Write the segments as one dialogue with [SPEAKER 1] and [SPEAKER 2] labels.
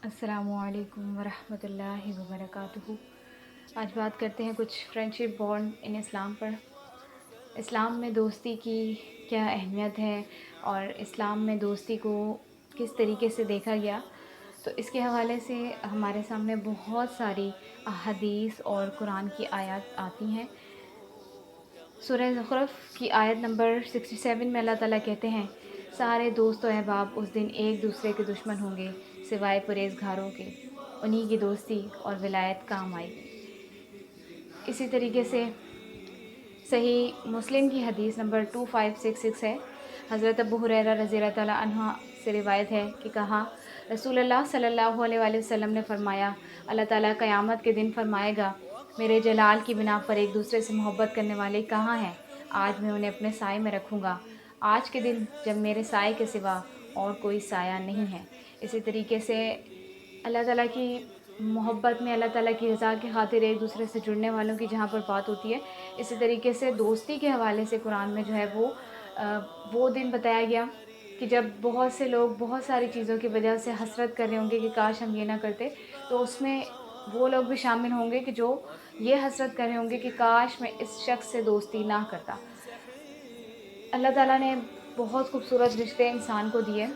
[SPEAKER 1] अस्सलामु अलैकुम वरहमतुल्लाहि वबरकातुहू। आज बात करते हैं कुछ फ्रेंडशिप बॉन्ड इन इस्लाम पर। इस्लाम में दोस्ती की क्या अहमियत है और इस्लाम में दोस्ती को किस तरीके से देखा गया, तो इसके हवाले से हमारे सामने बहुत सारी अहादीस और कुरान की आयत आती हैं। सूरह ज़ुख़रुफ़ की आयत नंबर 67 में अल्लाह ताला कहते हैं, सारे दोस्त व अहबाब उस दिन एक दूसरे के दुश्मन होंगे सिवाय परहेज़गारों के, उन्हीं की दोस्ती और विलायत काम आएगी। इसी तरीके से सही मुस्लिम की हदीस नंबर 2566 है। हज़रत अबू हुरैरा रज़ी अल्लाह ताला अन्हु से रिवायत है कि कहा, रसूलुल्लाह सल्लल्लाहु अलैहि वसल्लम ने फ़रमाया, अल्लाह ताला क़यामत के दिन फ़रमाएगा, मेरे जलाल की बिना पर एक दूसरे से मोहब्बत करने वाले कहाँ हैं? आज मैं उन्हें अपने साए में रखूँगा, आज के दिन जब मेरे साए के सिवा और कोई साया नहीं है। इसी तरीके से अल्लाह ताला की मोहब्बत में अल्लाह ताला की रज़ा की खातिर एक दूसरे से जुड़ने वालों की जहाँ पर बात होती है, इसी तरीके से दोस्ती के हवाले से कुरान में जो है वो दिन बताया गया कि जब बहुत से लोग बहुत सारी चीज़ों की वजह से हसरत कर रहे होंगे कि काश हम ये ना करते, तो उसमें वो लोग भी शामिल होंगे कि जो ये हसरत कर रहे होंगे कि काश मैं इस शख्स से दोस्ती ना करता। अल्लाह ताला ने बहुत खूबसूरत रिश्ते इंसान को दिए,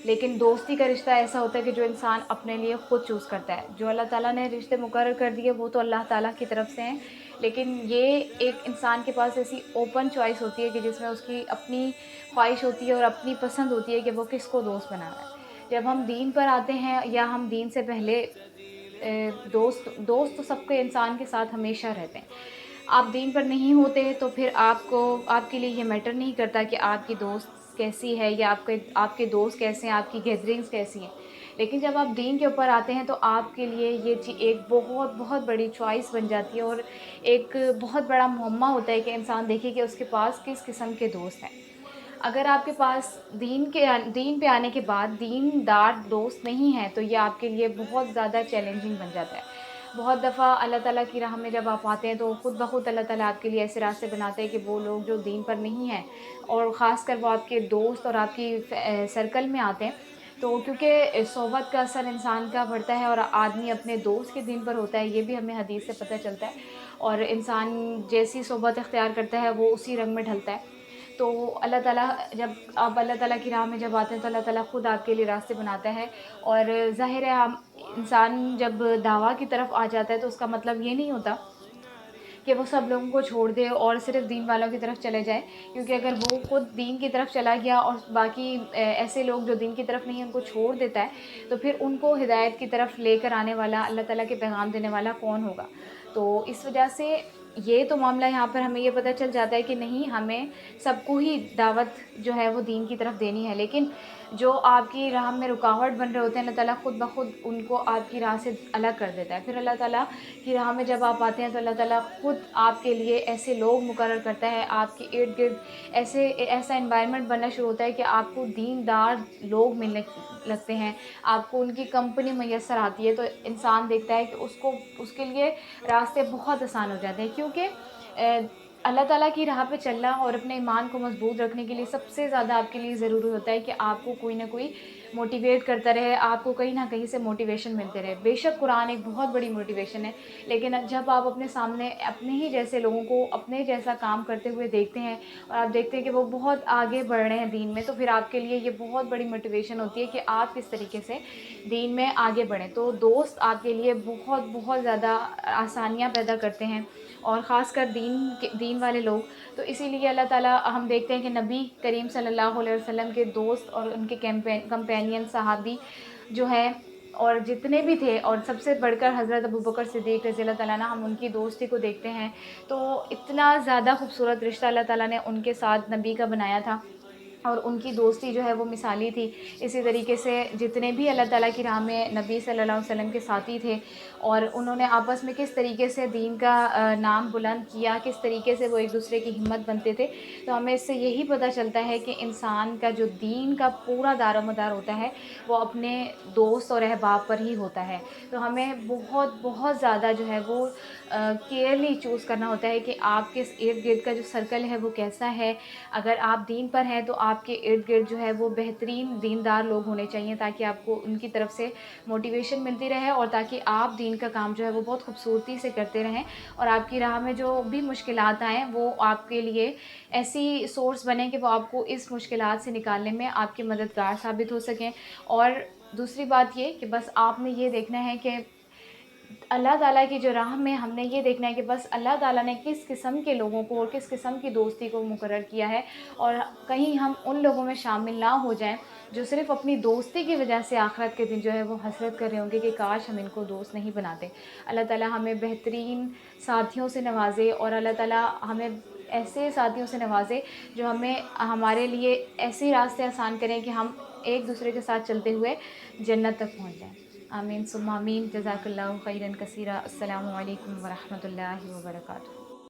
[SPEAKER 1] लेकिन दोस्ती का रिश्ता ऐसा होता है कि जो इंसान अपने लिए ख़ुद चूज़ करता है। जो अल्लाह ताला ने रिश्ते मुकर्रर कर दिए वो तो अल्लाह ताला की तरफ से हैं, लेकिन ये एक इंसान के पास ऐसी ओपन चॉइस होती है कि जिसमें उसकी अपनी ख्वाहिश होती है और अपनी पसंद होती है कि वो किसको दोस्त बनाना है। जब हम दीन पर आते हैं या हम दीन से पहले दोस्त दोस्त तो सबके इंसान के साथ हमेशा रहते हैं। आप दीन पर नहीं होते तो फिर आपके लिए ये मैटर नहीं करता कि आपकी दोस्त कैसी है या आपके दोस्त कैसे हैं, आपकी गैदरिंग्स कैसी हैं। लेकिन जब आप दीन के ऊपर आते हैं तो आपके लिए ये एक बहुत बहुत बड़ी चॉइस बन जाती है और एक बहुत बड़ा मुअम्मा होता है कि इंसान देखे कि उसके पास किस किस्म के दोस्त हैं। अगर आपके पास दीन पे आने के बाद दीनदार दोस्त नहीं हैं, तो ये आपके लिए बहुत ज़्यादा चैलेंजिंग बन जाता है। बहुत दफ़ा अल्लाह ताला की राह में जब आप आते हैं तो ख़ुद ब ख़ुद अल्लाह ताला आपके लिए ऐसे रास्ते बनाते हैं कि वो लोग जो दीन पर नहीं हैं और ख़ासकर वो आपके दोस्त और आपकी सर्कल में आते हैं, तो क्योंकि सोहबत का असर इंसान का बढ़ता है और आदमी अपने दोस्त के दीन पर होता है, ये भी हमें हदीस से पता चलता है। और इंसान जैसी सोहबत इख्तियार करता है वो उसी रंग में ढलता है। तो अल्लाह ताला जब आप अल्लाह ताला की राह में जब आते हैं तो अल्लाह ताला ख़ुद आपके लिए रास्ते बनाता है। और ज़ाहिर है हम इंसान जब दावा की तरफ आ जाता है तो उसका मतलब ये नहीं होता कि वो सब लोगों को छोड़ दे और सिर्फ़ दीन वालों की तरफ चले जाए, क्योंकि अगर वो खुद दीन की तरफ चला गया और बाकी ऐसे लोग जो दीन की तरफ नहीं हैं उनको छोड़ देता है, तो फिर उनको हिदायत की तरफ लेकर आने वाला, अल्लाह ताला के पैगाम देने वाला कौन होगा? तो इस वजह से ये तो मामला यहाँ पर हमें ये पता चल जाता है कि नहीं, हमें सबको ही दावत जो है वो दीन की तरफ देनी है। लेकिन जो आपकी राह में रुकावट बन रहे होते हैं, अल्लाह ताला ख़ुद ब ख़ुद उनको आपकी राह से अलग कर देता है। फिर अल्लाह ताला की राह में जब आप आते हैं तो अल्लाह ताला ख़ुद आपके लिए ऐसे लोग मुकर्रर करता है, आपके इर्द-गिर्द ऐसा एनवायरनमेंट बनना शुरू होता है कि आपको दीनदार लोग मिलने लगते हैं, आपको उनकी कंपनी मैसर आती है, तो इंसान देखता है कि उसके लिए रास्ते बहुत आसान हो जाते हैं। क्योंकि अल्लाह ताला की राह पे चलना और अपने ईमान को मज़बूत रखने के लिए सबसे ज़्यादा आपके लिए ज़रूरी होता है कि आपको कोई ना कोई मोटिवेट करता रहे, आपको कहीं न कहीं से मोटिवेशन मिलते रहे। बेशक कुरान एक बहुत बड़ी मोटिवेशन है, लेकिन जब आप अपने सामने अपने ही जैसे लोगों को अपने जैसा काम करते हुए देखते हैं और आप देखते हैं कि वो बहुत आगे बढ़ रहे हैं दीन में, तो फिर आपके लिए ये बहुत बड़ी मोटिवेशन होती है कि आप किस तरीके से दीन में आगे बढ़ें। तो दोस्त आपके लिए बहुत बहुत ज़्यादा आसानियाँ पैदा करते हैं और ख़ासकर दीन वाले लोग। तो इसीलिए अल्लाह ताला हम देखते हैं कि नबी करीम सल्लल्लाहु अलैहि वसल्लम के दोस्त और उनके कंपेनियन सहाबी जो हैं और जितने भी थे, और सबसे बढ़कर हज़रत अबू बकर सिद्दीक़ रज़ी अल्लाह ताला अन्हु, हम उनकी दोस्ती को देखते हैं। तो इतना ज़्यादा खूबसूरत रिश्ता अल्लाह ताला ने उनके साथ नबी का बनाया था और उनकी दोस्ती जो है वो मिसाली थी। इसी तरीके से जितने भी अल्लाह ताला की राह में नबी सल्लल्लाहु अलैहि वसल्लम के साथी थे और उन्होंने आपस में किस तरीके से दीन का नाम बुलंद किया, किस तरीके से वो एक दूसरे की हिम्मत बनते थे। तो हमें इससे यही पता चलता है कि इंसान का जो दीन का पूरा दारोमदार होता है वो अपने दोस्त और अहबाब पर ही होता है। तो हमें बहुत बहुत ज़्यादा जो है वो केयरली चूज़ करना होता है कि आपके इर्द गिर्द का जो सर्कल है वो कैसा है। अगर आप दीन पर हैं तो آپ کے ارد گرد جو ہے وہ بہترین دیندار لوگ ہونے چاہیے، تاکہ آپ کو ان کی طرف سے موٹیویشن ملتی رہے اور تاکہ آپ دین کا کام جو ہے وہ بہت خوبصورتی سے کرتے رہیں، اور آپ کی راہ میں جو بھی مشکلات آئیں وہ آپ کے لیے ایسی سورس بنیں کہ وہ آپ کو اس مشکلات سے نکالنے میں آپ کے مددگار ثابت ہو سکیں۔ اور دوسری بات یہ کہ بس آپ نے یہ دیکھنا ہے کہ اللہ تعالیٰ کی جو راہ میں ہم نے یہ دیکھنا ہے کہ بس اللہ تعالیٰ نے کس قسم کے لوگوں کو اور کس قسم کی دوستی کو مقرر کیا ہے، اور کہیں ہم ان لوگوں میں شامل نہ ہو جائیں جو صرف اپنی دوستی کی وجہ سے آخرت کے دن جو ہے وہ حسرت کر رہے ہوں گے کہ کاش ہم ان کو دوست نہیں بناتے۔ اللہ تعالیٰ ہمیں بہترین ساتھیوں سے نوازے، اور اللہ تعالیٰ ہمیں ایسے ساتھیوں سے نوازے جو ہمیں ہمارے لیے ایسے راستے آسان کریں کہ ہم ایک دوسرے کے ساتھ چلتے ہوئے جنت تک پہنچ جائیں۔ آمین ثم آمین۔ جزاک اللہ خیراً کثیرا۔ السلام علیکم ورحمۃ اللہ وبرکاتہ۔